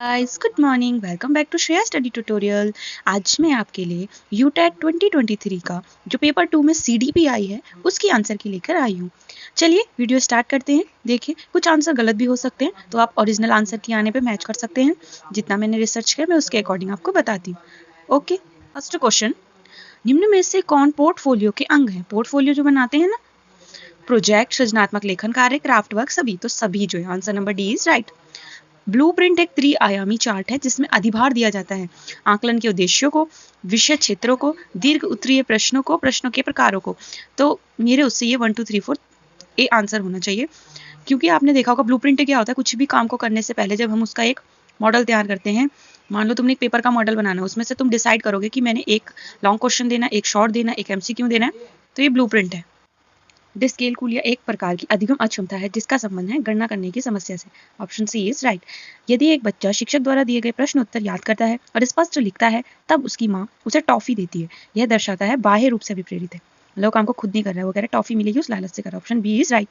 Guys good morning, welcome back to Shreya study tutorial. आज मैं आपके लिए यूटेट 2023 का जो पेपर 2 में सीडीपी आई है उसकी आंसर की लेकर आई हूँ। चलिए वीडियो स्टार्ट करते हैं। देखिए कुछ आंसर गलत भी हो सकते हैं, तो आप ओरिजिनल आंसर की आने पे मैच कर सकते हैं। जितना मैंने रिसर्च किया मैं उसके अकॉर्डिंग आपको बताती हूँ। ओके, फर्स्ट क्वेश्चन, निम्न में से कौन पोर्टफोलियो के अंग है? पोर्टफोलियो जो बनाते हैं ना, प्रोजेक्ट, सृजनात्मक लेखन कार्य, क्राफ्ट वर्क, सभी, तो सभी जो है answer number D is right. Blueprint एक त्रिआयामी चार्ट है जिसमें अधिभार दिया जाता है आकलन के उद्देश्यों को, विषय क्षेत्रों को, दीर्घ उत्तरीय प्रश्नों को, प्रश्नों के प्रकारों को। तो मेरे उससे ये 1 2 3 4 ए आंसर होना चाहिए, क्योंकि आपने देखा होगा ब्लूप्रिंट क्या होता है। कुछ भी काम को करने से पहले जब हम उसका एक मॉडल तैयार करते हैं, मान लो तुमने एक पेपर का मॉडल बनाना है, उसमें से तुम डिसाइड करोगे कि मैंने एक लॉन्ग क्वेश्चन देना, एक शॉर्ट देना, एक एमसीक्यू देना है, तो ये ब्लूप्रिंट है। डिस्कैलकुलिया एक प्रकार की अधिगम अक्षमता है जिसका संबंध है गणना करने की समस्या से। Option C is right. यदि एक बच्चा शिक्षक द्वारा दिए गए प्रश्न उत्तर याद करता है और स्पष्ट लिखता है, तब उसकी माँ उसे टॉफी देती है। यह दर्शाता है बाह्य रूप से अभिप्रेरित है, लोग काम को खुद नहीं कर रहा है, वो कह रहा है टॉफी मिलेगी उस लालच से कर। Option B is right.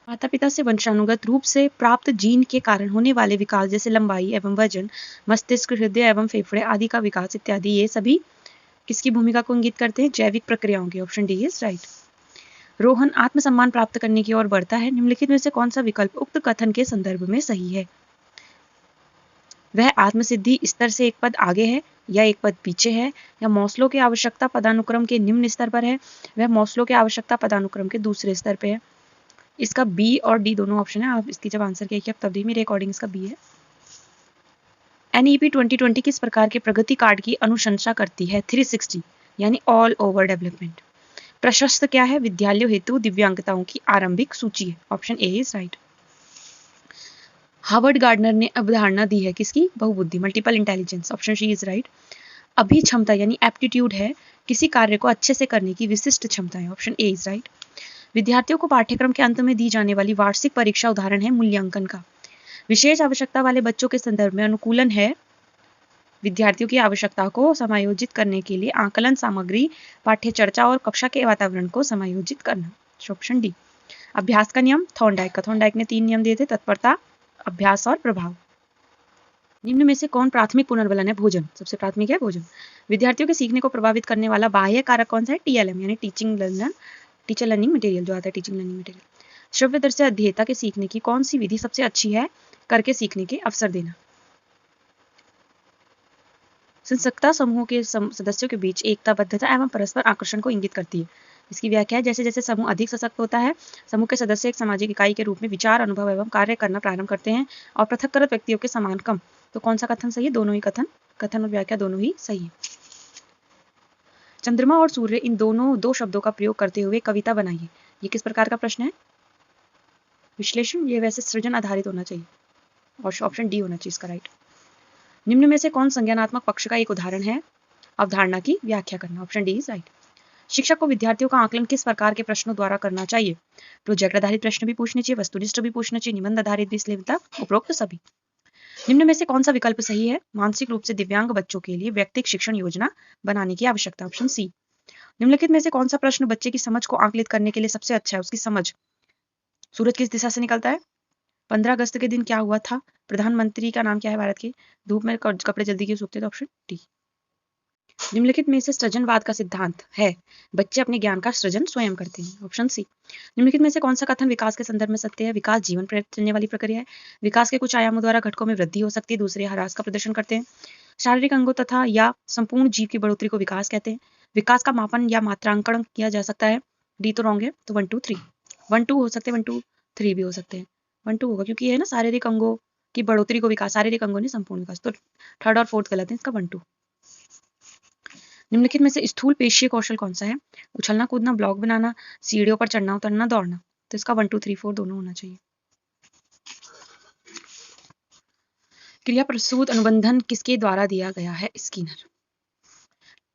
माता पिता से वंशानुगत रूप से प्राप्त जीन के कारण होने वाले विकास जैसे लंबाई एवं वजन, मस्तिष्क, हृदय एवं फेफड़े आदि का विकास इत्यादि, ये सभी किसकी भूमिका को इंगित करते हैं? जैविक प्रक्रियाओं की। Option D is right. Rohan आत्मसम्मान प्राप्त करने की ओर बढ़ता है, निम्नलिखित में से कौन सा विकल्प उक्त कथन के संदर्भ में सही है? वह आत्मसिद्धि स्तर से एक पद आगे है या एक पद पीछे है, या मौसलों के आवश्यकता पदानुक्रम के निम्न स्तर पर है, वह मौसलों के आवश्यकता पदानुक्रम के दूसरे स्तर पे है। इसका बी और डी दोनों ऑप्शन है। आप इसकी जब आंसर किया तब दी, मेरे अकॉर्डिंग इसका बी है। एनईपी 2020 किस प्रकार के प्रगति कार्ड की अनुशंसा करती है? 360 यानी ऑल ओवर डेवलपमेंट। प्रशस्त क्या है? विद्यालयों हेतु दिव्यांगताओं की आरंभिक सूची है। Option A is right. Harvard Gardner ने अवधारणा दी है किसकी? बहुबुद्धि, multiple intelligence. Option C is right. अभिक्षमता यानी एप्टीट्यूड है किसी कार्य को अच्छे से करने की विशिष्ट क्षमता है। Option A is right. विद्यार्थियों को पाठ्यक्रम के अंत में दी जाने वाली वार्षिक परीक्षा उदाहरण है मूल्यांकन का। विशेष आवश्यकता वाले बच्चों के संदर्भ में अनुकूलन है विद्यार्थियों की आवश्यकता को समायोजित करने के लिए आकलन सामग्री, पाठ्य चर्चा और कक्षा के वातावरण को समायोजित करना। Option D. अभ्यास का नियम थॉर्नडाइक ने 3 नियम दिए थे: तत्परता, अभ्यास और प्रभाव। निम्न में से कौन प्राथमिक पुनर्बलन है? भोजन। सबसे प्राथमिक है भोजन। विद्यार्थियों के सीखने को प्रभावित करने वाला बाह्य कारक कौन सा है? टीएलएम यानी टीचर लर्निंग मटेरियल, जो आता है टीचिंग लर्निंग मटेरियल। श्रव्य दर से अध्येता के सीखने की कौन सी विधि सबसे अच्छी है? करके सीखने के अवसर देना। संसक्ता समूहों के सदस्यों के बीच एकताबद्धता एवं परस्पर आकर्षण को इंगित करती है। इसकी व्याख्या है जैसे जैसे समूह अधिक सशक्त होता है, समूह के सदस्य एक सामाजिक इकाई के रूप में विचार, अनुभव एवं कार्य करना प्रारंभ करते हैं और पृथककृत व्यक्तियों के समान कम। तो कौन सा कथन सही है? दोनों ही कथन और व्याख्या दोनों ही सही है। चंद्रमा और सूर्य, इन दोनों दो शब्दों का प्रयोग करते हुए कविता बनाइए। ये किस प्रकार का प्रश्न है? विश्लेषण। ये वैसे सृजन आधारित होना चाहिए और ऑप्शन डी होना चाहिए इसका राइट। निम्न में से कौन संज्ञानात्मक पक्ष का एक उदाहरण है? अवधारणा की व्याख्या करना। Option D is right. शिक्षक को विद्यार्थियों का आकलन किस प्रकार के प्रश्नों द्वारा करना चाहिए? प्रोजेक्ट आधारित प्रश्न भी पूछने चाहिए, वस्तुनिष्ठ भी पूछना चाहिए, निबंध आधारित भी, इसलिए उपरोक्त सभी। निम्न में से कौन सा विकल्प सही है? मानसिक रूप से दिव्यांग बच्चों के लिए व्यक्तिगत शिक्षण योजना बनाने की आवश्यकता। Option C. निम्नलिखित में से कौन सा प्रश्न बच्चे की समझ को आकलित करने के लिए सबसे अच्छा है? उसकी समझ। सूरज किस दिशा से निकलता है? 15 अगस्त के दिन क्या हुआ था? प्रधानमंत्री का नाम क्या है भारत के? धूप में कपड़े जल्दी क्यों सूखते थे? Option D. निम्नलिखित में से सृजनवाद का सिद्धांत है बच्चे अपने ज्ञान का सृजन स्वयं करते हैं। Option C. निम्नलिखित में से कौन सा कथन विकास के संदर्भ में सत्य है? विकास जीवन पर चलने वाली प्रक्रिया है। विकास के कुछ आयामों द्वारा घटकों में वृद्धि हो सकती है, दूसरे ह्रास का प्रदर्शन करते हैं। शारीरिक अंगों तथा या संपूर्ण जीव की बढ़ोतरी को विकास कहते हैं। विकास का मापन या मात्रांकन किया जा सकता है। डी तो रॉन्ग है, तो 1 2 3 1 2 हो सकते हैं, 1 2 3 भी हो सकते हैं। 1 2 होगा क्योंकि ये है ना शारीरिक अंगों की बढ़ोतरी को विकास, शारीरिक अंगों ने संपूर्ण विकास, तो थर्ड और फोर्थ गलत है, इसका 1 2। निम्नलिखित में से स्थूल पेशीय कौशल कौन सा है? उछलना कूदना, ब्लॉक बनाना, सीढ़ियों पर चढ़ना उतरना, दौड़ना। तो इसका 1 2 3 4 दोनों होना चाहिए। क्रिया प्रसूत अनुबंधन किसके द्वारा दिया गया है? स्किनर।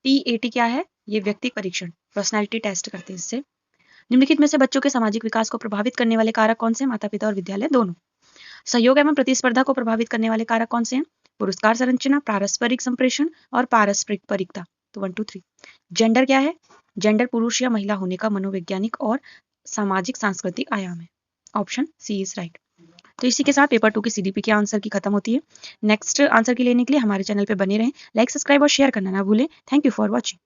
TAT क्या है? ये व्यक्ति परीक्षण, पर्सनैलिटी टेस्ट करते हैं इससे। निम्नलिखित में से बच्चों के सामाजिक विकास को प्रभावित करने वाले कारक कौन से? माता पिता और विद्यालय दोनों। सहयोग एवं प्रतिस्पर्धा को प्रभावित करने वाले कारक कौन से हैं? पुरस्कार संरचना, पारस्परिक संप्रेषण और पारस्परिक परिकता। तो 1 2 3। जेंडर क्या है? जेंडर पुरुष या महिला होने का मनोवैज्ञानिक और सामाजिक सांस्कृतिक आयाम है। Option C is right. तो इसी के साथ पेपर 2 की CDP के आंसर की खत्म होती है। नेक्स्ट आंसर की लेने के लिए हमारे चैनल पे बने रहें। लाइक, सब्सक्राइब और शेयर करना ना भूलें। Thank you for watching.